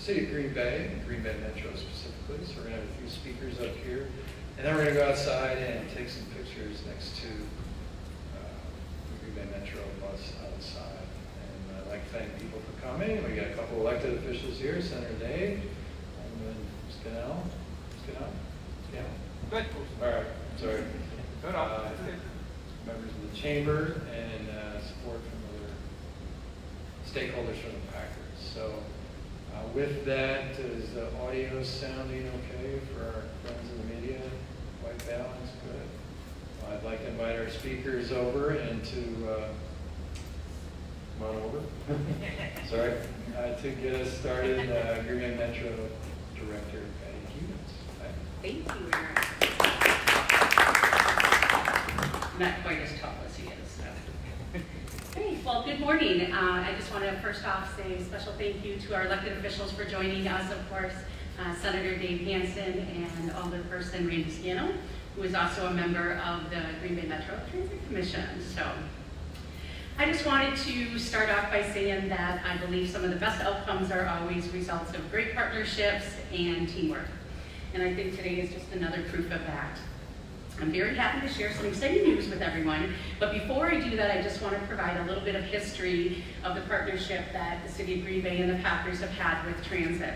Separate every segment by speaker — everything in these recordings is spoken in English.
Speaker 1: city of Green Bay Metro specifically. So we're going to have a few speakers up here. And then we're going to go outside and take some pictures next to the Green Bay Metro bus outside. And I'd like to thank people for coming. We got a couple elected officials here, Senator Day, and then Scannell.
Speaker 2: Good.
Speaker 1: All right, sorry.
Speaker 2: Good.
Speaker 1: Members of the chamber and support from other stakeholders from the Packers. So with that, is the audio sounding okay for our friends in the media? White balance, good. I'd like to invite our speakers over and to come on over. Sorry, to get us started, Green Bay Metro Director Patty Hughes.
Speaker 3: Thank you, Eric. Not quite as tall as he is. So. Hey, well, good morning. I just want to first off say a special thank you to our elected officials for joining us, of course, Senator Dave Hansen and Alderperson Randy Scannell, who is also a member of the Green Bay Metro Transit Commission. So I just wanted to start off by saying that I believe some of the best outcomes are always results of great partnerships and teamwork. And I think today is just another proof of that. I'm very happy to share some exciting news with everyone, but before I do that, I just want to provide a little bit of history of the partnership that the City of Green Bay and the Packers have had with transit.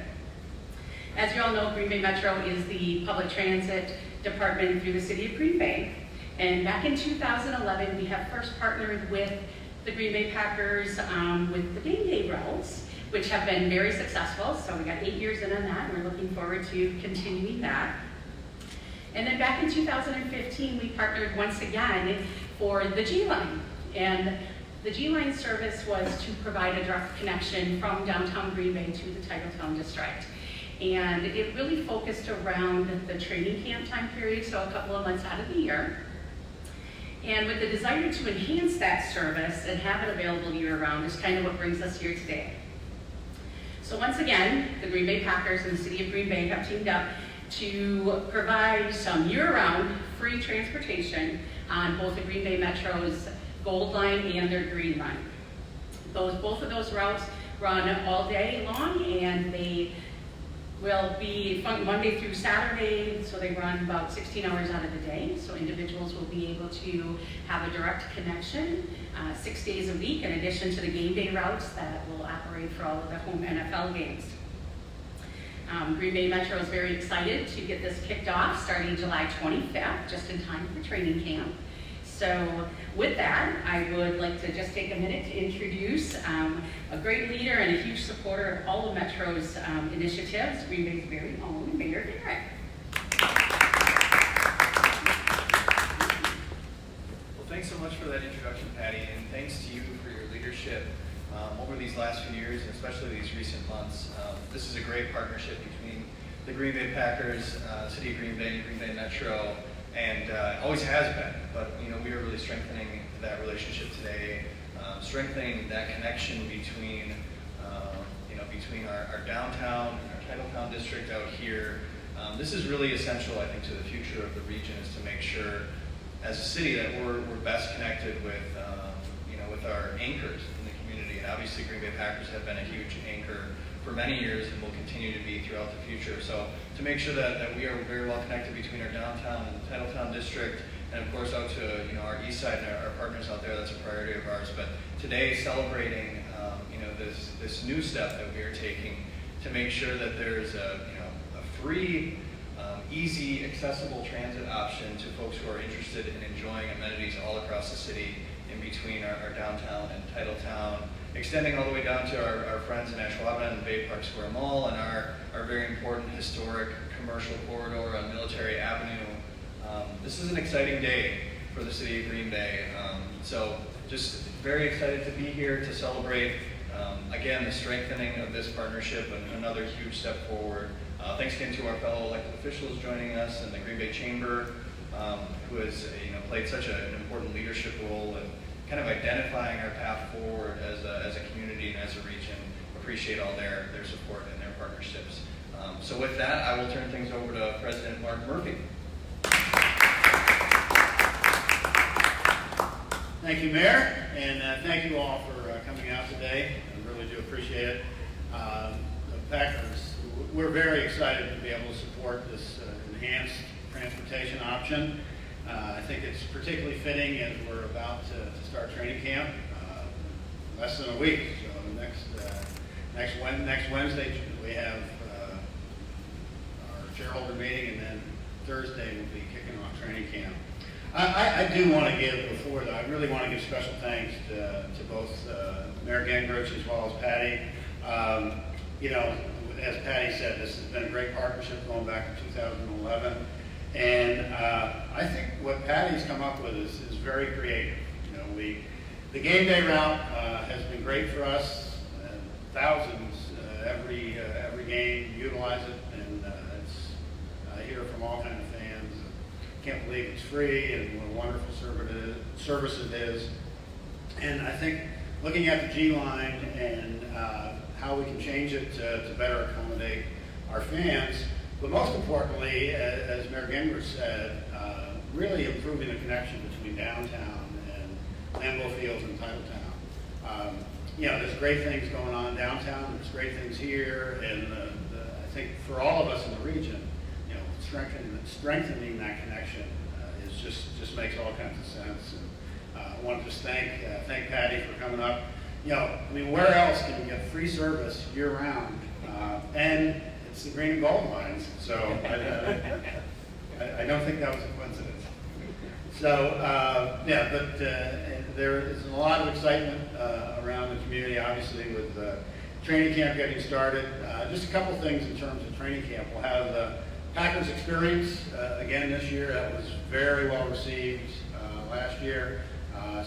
Speaker 3: As you all know, Green Bay Metro is the public transit department through the City of Green Bay, and back in 2011, we have first partnered with the Green Bay Packers with the game day routes, which have been very successful. So we got 8 years in on that, and we're looking forward to continuing that. And then back in 2015, we partnered once again for the G-Line. And the G-Line service was to provide a direct connection from downtown Green Bay to the Titletown district. And it really focused around the training camp time period, so a couple of months out of the year. And with the desire to enhance that service and have it available year-round is kind of what brings us here today. So once again, the Green Bay Packers and the City of Green Bay have teamed up to provide some year-round free transportation on both the Green Bay Metro's Gold Line and their Green Line. Both of those routes run all day long, and they will be Monday through Saturday, so they run about 16 hours out of the day. So individuals will be able to have a direct connection 6 days a week, in addition to the game day routes that will operate for all of the home NFL games. Green Bay Metro is very excited to get this kicked off starting July 25th, just in time for training camp. So with that, I would like to just take a minute to introduce a great leader and a huge supporter of all of Metro's initiatives, Green Bay's very own Mayor Garrett.
Speaker 4: Well, thanks so much for that introduction, Patty, and thanks to you for your leadership over these last few years, and especially these recent months. This is a great partnership between the Green Bay Packers, City of Green Bay, Green Bay Metro, and always has been. But we are really strengthening that relationship today, strengthening that connection between between our downtown and our Titletown district out here. This is really essential, I think, to the future of the region, is to make sure, as a city, that we're best connected with with our anchors in the community. And obviously, Green Bay Packers have been a huge anchor for many years and will continue to be throughout the future. So to make sure that we are very well connected between our downtown and the Titletown district, and of course out to our east side and our partners out there, that's a priority of ours. But today, celebrating this new step that we are taking to make sure that there's a free, easy, accessible transit option to folks who are interested in enjoying amenities all across the city in between our downtown and Titletown, extending all the way down to our friends in Ashwaubenon and Bay Park Square Mall, and our very important historic commercial corridor on Military Avenue. This is an exciting day for the City of Green Bay. So just very excited to be here to celebrate, again, the strengthening of this partnership and another huge step forward. Thanks again to our fellow elected officials joining us, and the Green Bay Chamber, who has played such an important leadership role in kind of identifying our path forward as a community and as a region. Appreciate all their support and their partnerships. So with that, I will turn things over to President Mark Murphy.
Speaker 5: Thank you, Mayor, and thank you all for coming out today. I really do appreciate it.
Speaker 2: Packers, we're very excited to be able to support this enhanced transportation option. I think it's particularly fitting as we're about to start training camp, less than a week. So next Wednesday we have our shareholder meeting, and then Thursday we'll be kicking off training camp. I do want to give, before that, I really want to give special thanks to both Mayor Gingrich as well as Patty. You know, as Patty said, this has been a great partnership going back to 2011. And I think what Patty's come up with is very creative. You know, the game day route has been great for us. Thousands every game utilize it, and I hear from all kinds of fans. Can't believe it's free and what a wonderful service it is. And I think looking at the G line and how we can change it to better accommodate our fans, but most importantly, as Mayor Gingrich said, really improving the connection between downtown and Lambeau Field and Titletown. You know, there's great things going on downtown, there's great things here, and I think for all of us in the region, you know, strengthening that connection just makes all kinds of sense. And I want to just thank Patty for coming up. You know, I mean, where else can you get free service year round? And it's the green and gold lines, so I don't think that was a coincidence. So yeah, but there is a lot of excitement around the community, obviously, with training camp getting started. Just a couple things in terms of training camp. We'll have the Packers Experience again this year. That was very well received last year.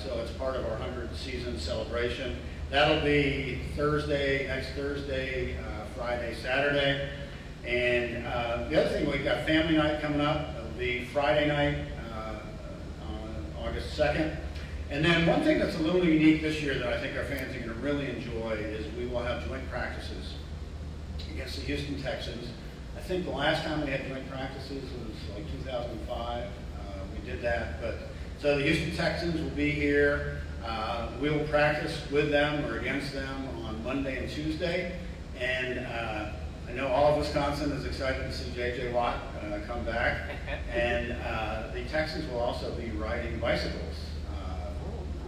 Speaker 2: So it's part of our 100th season celebration. That'll be next Thursday, Friday, Saturday. And the other thing, we've got family night coming up. It'll be Friday night on August 2nd. And then one thing that's a little unique this year that I think our fans are going to really enjoy is we will have joint practices against the Houston Texans. I think the last time we had joint practices was like 2005. We did that, so the Houston Texans will be here. We will practice with them or against them on Monday and Tuesday. And I know all of Wisconsin is excited to see J.J. Watt come back. And the Texans will also be riding bicycles,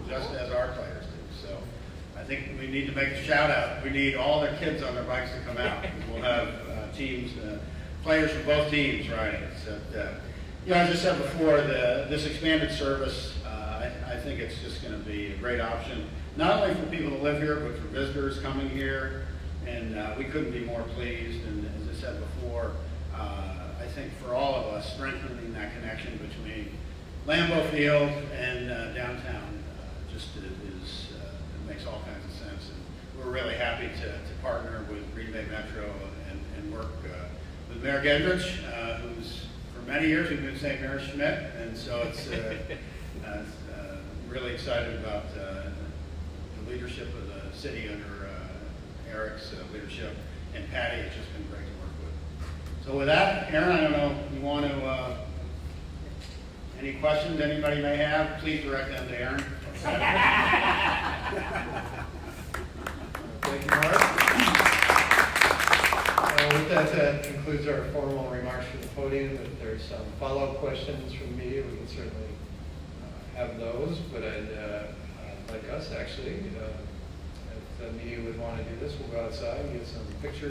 Speaker 2: just as our players do. So I think we need to make a shout out. We need all their kids on their bikes to come out. We'll have players from both teams riding. So, you know, as I said before, this expanded service, I think it's just going to be a great option, not only for people to live here, but for visitors coming here. And we couldn't be more pleased. And as I said before, I think for all of us, strengthening that connection between Lambeau Field and downtown it makes all kinds of sense. And we're really happy to partner with Green Bay Metro and work with Mayor Gingrich, who's for many years we've been St. Mary Schmidt, and so it's really excited about the leadership of the city under Eric's leadership, and Patty. It's just been great to work with. So with that, Aaron, I don't know if you want to, any questions anybody may have, please direct them to Aaron.
Speaker 1: Thank you, Mark. With that concludes our formal remarks from the podium. If there's some follow-up questions from the media, we can certainly have those. But I'd like us, actually, if the media would want to do this, we'll go outside and get some pictures.